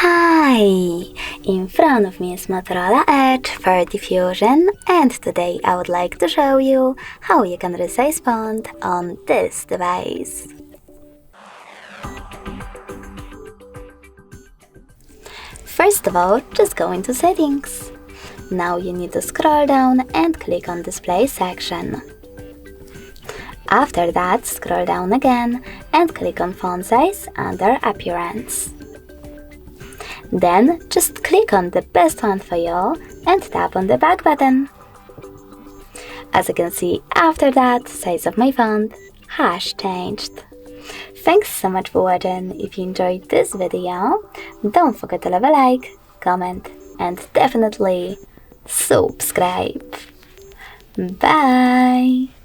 Hi! In front of me is Motorola Edge for diffusion, and today I would like to show you how you can resize font on this device. First of all, just go into settings. Now you need to scroll down and click on display section. After that, scroll down again and click on font size under appearance. Then just click on the best font for you and tap on the back button. As you can see, after that, size of my font has changed. Thanks so much for watching. If you enjoyed this video, don't forget to leave a like, comment, and definitely subscribe. Bye!